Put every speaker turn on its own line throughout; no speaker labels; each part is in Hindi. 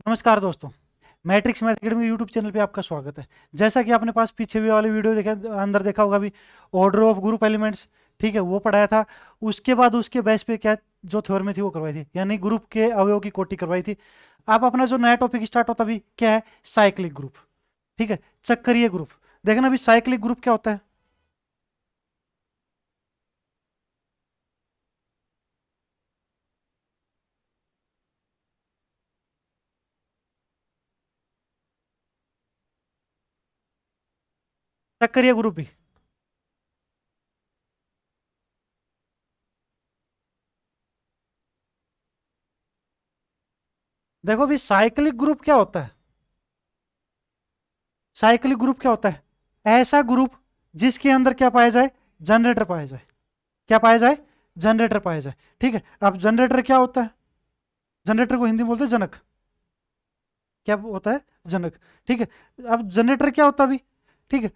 नमस्कार दोस्तों। Matrix math academy YouTube channel पे आपका स्वागत है। जैसा कि आपने पास पीछे भी वाली वीडियो देखा, अंदर देखा होगा भी, ऑर्डर ऑफ ग्रुप एलिमेंट्स, ठीक है, वो पढ़ाया था। उसके बाद उसके बेस पे क्या जो थ्योरम थी वो करवाई थी, यानी ग्रुप के अवयव की कोटि करवाई थी। अब अपना जो नया टॉपिक स्टार्ट होता भी क्या है, साइक्लिक ग्रुप। ठीक है, चक्करीय ग्रुप। देखना भी साइक्लिक ग्रुप क्या होता है। चक्करीय ग्रुप भी देखो भी, साइक्लिक ग्रुप क्या होता है। साइक्लिक ग्रुप क्या होता है, ऐसा ग्रुप जिसके अंदर क्या पाया जाए, जनरेटर पाया जाए। क्या पाया जाए, जनरेटर पाया जाए। ठीक है, अब जनरेटर क्या होता है, जनरेटर को हिंदी में बोलते हैं जनक। क्या होता है, जनक। ठीक है, अब जनरेटर क्या होता है अभी। ठीक है,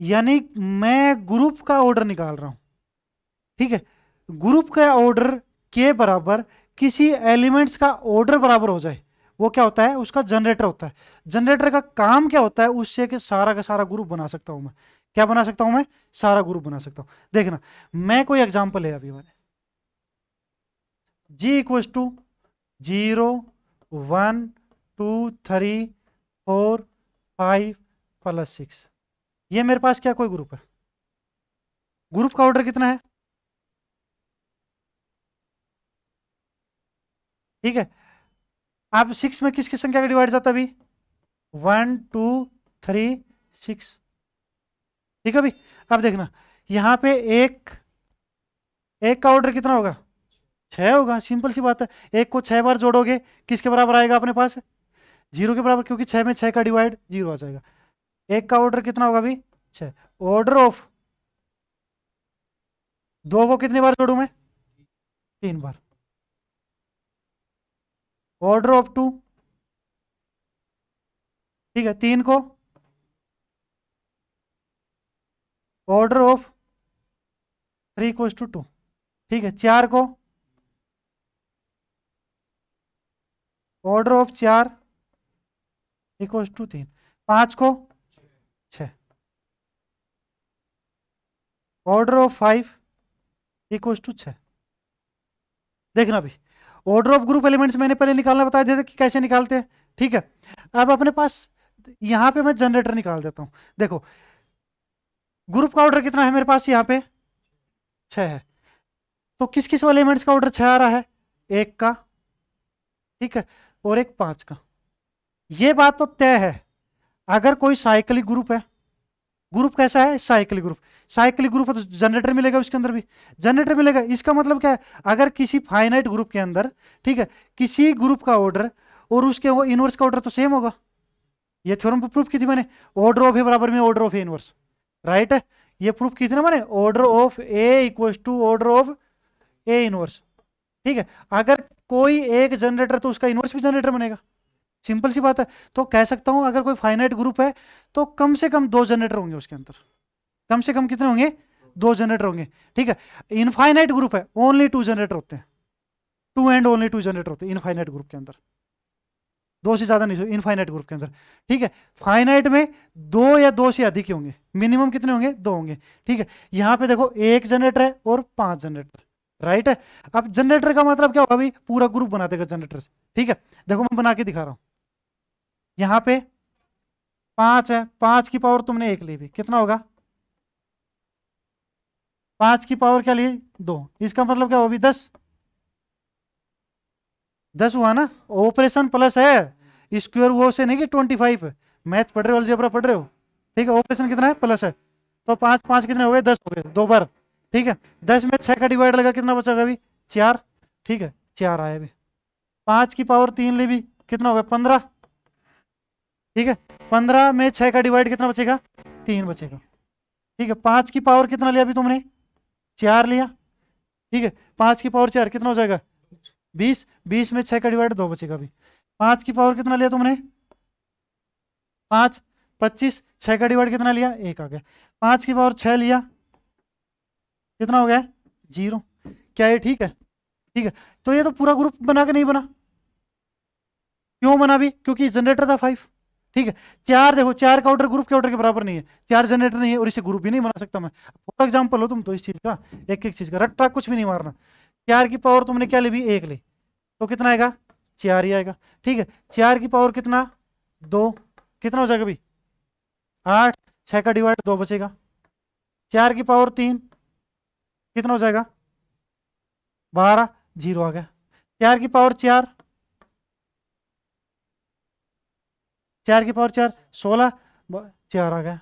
यानी मैं ग्रुप का ऑर्डर निकाल रहा हूं। ठीक है, ग्रुप का ऑर्डर के बराबर किसी एलिमेंट्स का ऑर्डर बराबर हो जाए, वो क्या होता है, उसका जनरेटर होता है। जनरेटर का काम क्या होता है, उससे कि सारा का सारा ग्रुप बना सकता हूं मैं। क्या बना सकता हूं मैं, सारा ग्रुप बना सकता हूं। देखना, मैं कोई एग्जांपल है अभी मैंने, जी इक्वस टू 0 1 2 3 4 5 +6, ये मेरे पास क्या कोई ग्रुप है। ग्रुप का ऑर्डर कितना है, ठीक है। अब 6 में किसकी संख्या का डिवाइड जाता है अभी, 1 2 3 6। ठीक है अभी। अब देखना, यहाँ पे एक एक का ऑर्डर कितना होगा, 6 होगा। सिंपल सी बात है, एक को 6 बार जोड़ोगे किसके बराबर आएगा अपने पास, 0 के बराबर, क्योंकि 6 में 6 का डिवाइड 0 आ जाएगा। एक का ऑर्डर कितना होगा अभी, 6। ऑर्डर ऑफ दो को कितनी बार जोड़ू मैं, 3 बार। ऑर्डर ऑफ 2, ठीक है, 3 को। ऑर्डर ऑफ 3 = 2, ठीक है, 4 को। Order of 4 = 3। 5 को, 6। Order of 5 = 6। देखना भी, ऑर्डर ऑफ ग्रुप एलिमेंट्स मैंने पहले निकालना बताया था कि कैसे निकालते हैं। ठीक है, अब अपने पास यहाँ पे मैं जनरेटर निकाल देता हूँ। देखो, ग्रुप का ऑर्डर कितना है मेरे पास, यहाँ पे 6 है। तो किस किस वाले एलिमेंट्स का ऑर्डर 6 आ रहा है, एक का, ठीक है, और एक 5 का। ये बात तो तय है, अगर कोई साइक्लिक ग्रुप है, ग्रुप कैसा है, साइक्लिक ग्रुप। साइक्लिक ग्रुप है तो जनरेटर मिलेगा, उसके अंदर भी जनरेटर मिलेगा। इसका मतलब क्या है, अगर किसी फाइनाइट ग्रुप के अंदर, ठीक है, किसी ग्रुप का ऑर्डर और उसके वो इनवर्स का ऑर्डर तो सेम होगा। ये थ्योरम प्रूफ की थी मैंने, ऑर्डर ऑफ ए बराबर में order of A inverse, right है। ये प्रूफ की थी ना मैंने, order of A equal to order of A inverse. ठीक है, अगर कोई एक जनरेटर तो उसका इनवर्स भी जनरेटर बनेगा। सिंपल सी बात है। तो कह सकता हूं, अगर कोई फाइनाइट ग्रुप है तो कम से कम 2 जनरेटर होंगे उसके अंदर। कम से कम कितने होंगे, 2 जनरेटर होंगे। ठीक है, इनफाइनाइट ग्रुप है, ओनली 2 जनरेटर होते हैं। टू एंड ओनली 2 जनरेटर होते हैं इनफाइनाइट ग्रुप के अंदर, दो से ज्यादा नहीं, इनफाइनाइट ग्रुप के अंदर। ठीक है, फाइनाइट में दो या दो से अधिक ही होंगे, मिनिमम कितने होंगे, 2 होंगे। ठीक है, यहाँ पे देखो एक जनरेटर है और 5 जनरेटर, राइट है। अब जनरेटर का मतलब क्या होगा, अभी पूरा ग्रुप बना देगा जनरेटर से। ठीक है, देखो मैं बना के दिखा रहा हूँ। यहाँ पे 5 है, 5 की पावर तुमने 1 ली भी, कितना होगा, 5 की पावर क्या ली, 2। इसका मतलब क्या हुआ अभी, 10। 10 हुआ ना, ऑपरेशन प्लस है, स्क्वायर वो से नहीं कि 25 है। मैथ पढ़ रहे हो, अलजेब्रा पढ़ रहे हो, ठीक है, ऑपरेशन कितना है, प्लस है। तो 5 5 कितने हो गए, 10 हो गए, 2 बार। ठीक है, 10 में 6 का डिवाइड लगा, कितना बचा अभी, 4। ठीक है, 4 आया अभी। 5 की पावर 3 ली भी, कितना हो गया, 15। ठीक है, 15 में 6 का डिवाइड कितना बचेगा, 3 बचेगा। ठीक है, 5 की पावर कितना लिया अभी तुमने, 4 लिया। ठीक है, 5 की पावर 4 कितना हो जाएगा, 20। 20 में 6 का डिवाइड 2 बचेगा अभी। 5 की पावर कितना लिया तुमने, 5। 25, 6 का डिवाइड कितना लिया, 1 आ गया। 5 की पावर 6 लिया, कितना हो गया, 0। क्या ये ठीक है, ठीक है। तो ये तो पूरा ग्रुप बना के नहीं बना, क्यों बना भी? क्योंकि जनरेटर था 5। ठीक है, चार देखो, चार का ऑर्डर ग्रुप के ऑर्डर के बराबर नहीं है, चार जनरेटर नहीं है और इसे ग्रुप भी नहीं बना सकता मैं। फॉर एग्जाम्पल हो तुम तो इस चीज का, एक एक चीज का रट्टा कुछ भी नहीं मारना। चार की पावर तुमने क्या ले ली? एक ली, तो कितना आएगा? चार ही आएगा। ठीक है, चार की पावर कितना? दो। कितना हो जाएगा भाई? आठ। छह का डिवाइड दो बचेगा। चार की पावर तीन, कितना हो जाएगा? बारह। जीरो आ गया। चार की पावर चार, चार की पावर चार, सोलह। चार आ गया।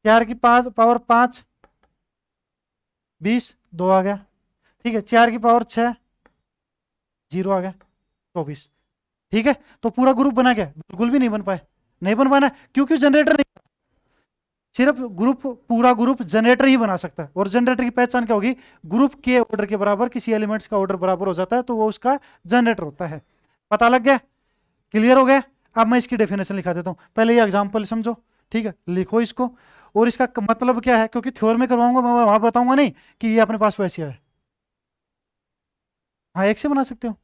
चार की पाँच पावर पाँच, बीस। दो आ गया। ठीक है, चार की पावर छः, जीरो आ गया, चौबीस। ठीक है, तो पूरा ग्रुप बना क्या? बिल्कुल भी नहीं बन पाए। नहीं बन पाना क्योंकि जनरेटर नहीं, सिर्फ ग्रुप, पूरा ग्रुप जनरेटर ही बना सकता है। और जनरेटर की पहचान क्या होगी? ग्रुप के ऑर्डर के बराबर किसी एलिमेंट्स का ऑर्डर बराबर हो जाता है तो वो उसका जनरेटर होता है। पता लग गया? क्लियर हो गया? अब मैं इसकी डेफिनेशन लिखा देता हूं, पहले ये एग्जांपल समझो। ठीक है, लिखो इसको। और इसका मतलब क्या है, क्योंकि थ्योर में करवाऊंगा मैं, वहां बताऊंगा नहीं कि ये अपने पास वैसे है। हाँ, एक से बना सकते हो।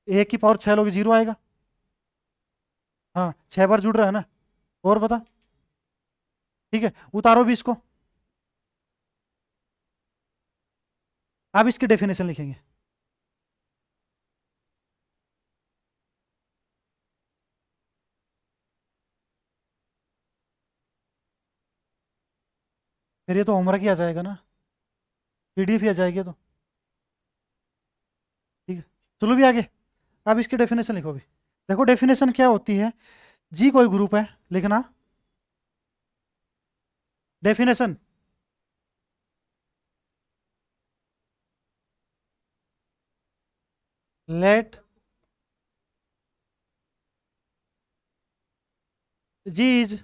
एक की पावर छह लोगे, जीरो आएगा। हाँ, छह बार जुड़ रहा है ना। और बता। ठीक है, उतारो भी इसको। अब इसकी डेफिनेशन लिखेंगे। फिर ये तो होमवर्क ही आ जाएगा ना, पीडीएफ ही आ जाएगी तो। ठीक है, चलो भी आगे। अब इसकी डेफिनेशन लिखो भी। देखो डेफिनेशन क्या होती है। जी कोई ग्रुप है, लिखना definition. Let G is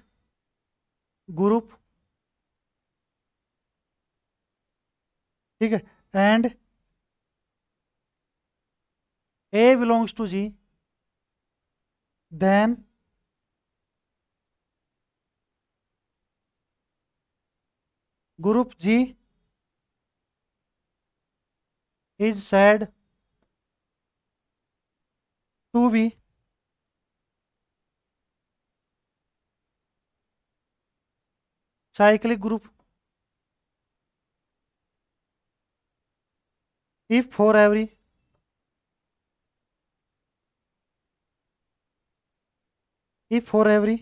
group. ठीक है, and A belongs to G, then group G is said to be cyclic group if for every if for every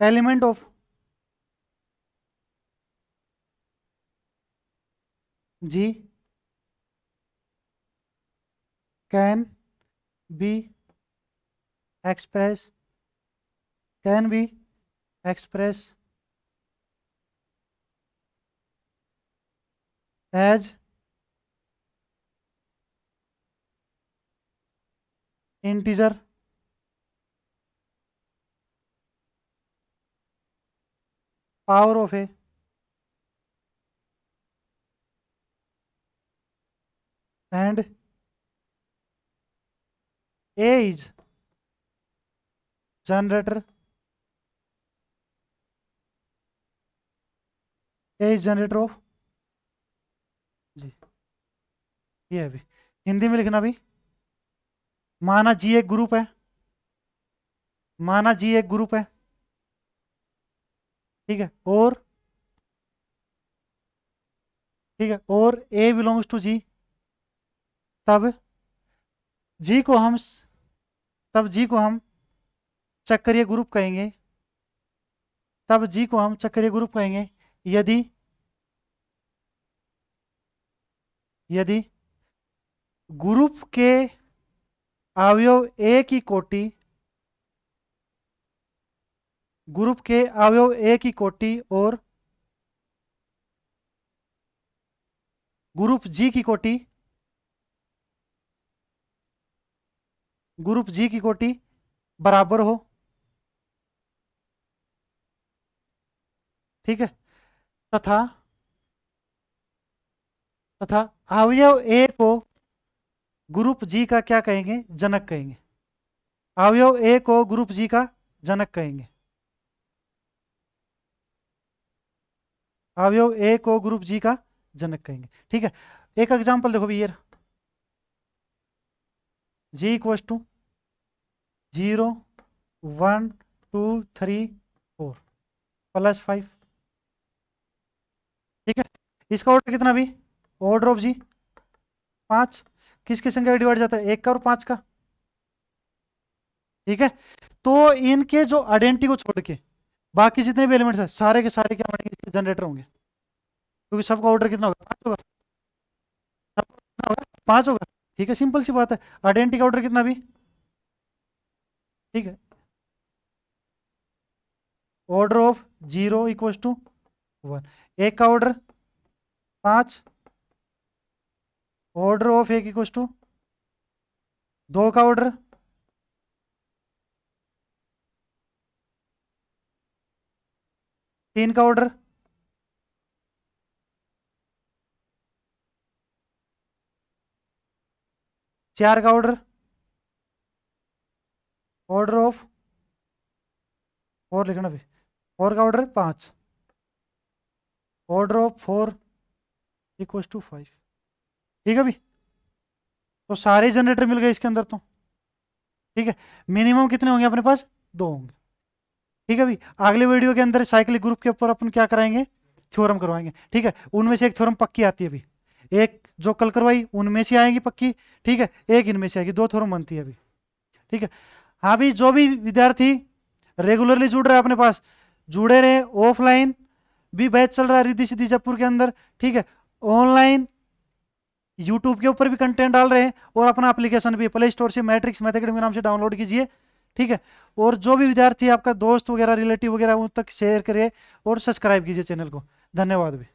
element of G can be expressed can be expressed as integer power of a and A is generator, A is generator of G। ये है भी, हिंदी में लिखना भी। माना जी एक ग्रुप है, माना जी एक ग्रुप है। ठीक है, और ठीक है, और ए बिलोंग्स टू जी, तब जी को हम तब जी को हम चक्रीय ग्रुप कहेंगे, तब जी को हम चक्रीय ग्रुप कहेंगे यदि यदि ग्रुप के अवयव ए की कोटि, ग्रुप के अवयव ए की कोटि और ग्रुप जी की कोटि, ग्रुप जी की कोटि बराबर हो। ठीक है, तथा तथा अवयव ए को ग्रुप जी का क्या कहेंगे? जनक कहेंगे। अवयव ए को ग्रुप जी का जनक कहेंगे। अवयव ए को ग्रुप जी का जनक कहेंगे। ठीक है, एक एग्जांपल देखो भी, ये जी इक्वस टू 0 1 2 3 4 +5। ठीक है, इसका ऑर्डर कितना भी? ऑर्डर ऑफ जी 5। किसकी संख्या डिवाइड जाता है? 1 का और 5 का। ठीक है, तो इनके जो आइडेंटिटी को छोड़ के बाकी जितने भी एलिमेंट्स हैं सारे के सारे क्या बनेंगे? इसके जनरेटर होंगे, क्योंकि सबका ऑर्डर कितना होगा? 5 होगा। सबका कितना होगा? 5 होगा। ठीक है, सिंपल सी बात है। आइडेंटिटी का ऑर्डर कितना भी? ठीक है, ऑर्डर ऑफ 0 = 1। एक का ऑर्डर 5, ऑर्डर ऑफ 1 = 2 का ऑर्डर 3 का ऑर्डर 4 का ऑर्डर ऑर्डर ऑफ 4 लिखना भी, 4 का ऑर्डर 5, ऑर्डर ऑफ 4 = 5। ठीक है भी, तो सारे जनरेटर मिल गए इसके अंदर तो। ठीक है, मिनिमम कितने होंगे अपने पास? 2 होंगे। ठीक है भी, अगले वीडियो के अंदर साइक्लिक ग्रुप के ऊपर अपन क्या कराएंगे? थ्योरम करवाएंगे। ठीक है, उनमें से एक थ्योरम पक्की आती है अभी, एक जो कल करवाई उनमें से आएगी पक्की। ठीक है, एक इनमें से आएगी, 2 थ्योरम बनती है अभी। ठीक है, हाँ भी, जो भी विद्यार्थी रेगुलरली जुड़ रहे हैं अपने पास, जुड़े रहे। ऑफलाइन भी बैच चल रहा है रिद्धि सिद्धि जयपुर के अंदर। ठीक है, ऑनलाइन यूट्यूब के ऊपर भी कंटेंट डाल रहे हैं, और अपना एप्लीकेशन भी प्ले स्टोर से मैट्रिक्स मैथ अकेडमी के नाम से डाउनलोड कीजिए। ठीक है, और जो भी विद्यार्थी आपका दोस्त वगैरह रिलेटिव वगैरह उन तक शेयर करिए और सब्सक्राइब कीजिए चैनल को। धन्यवाद भी।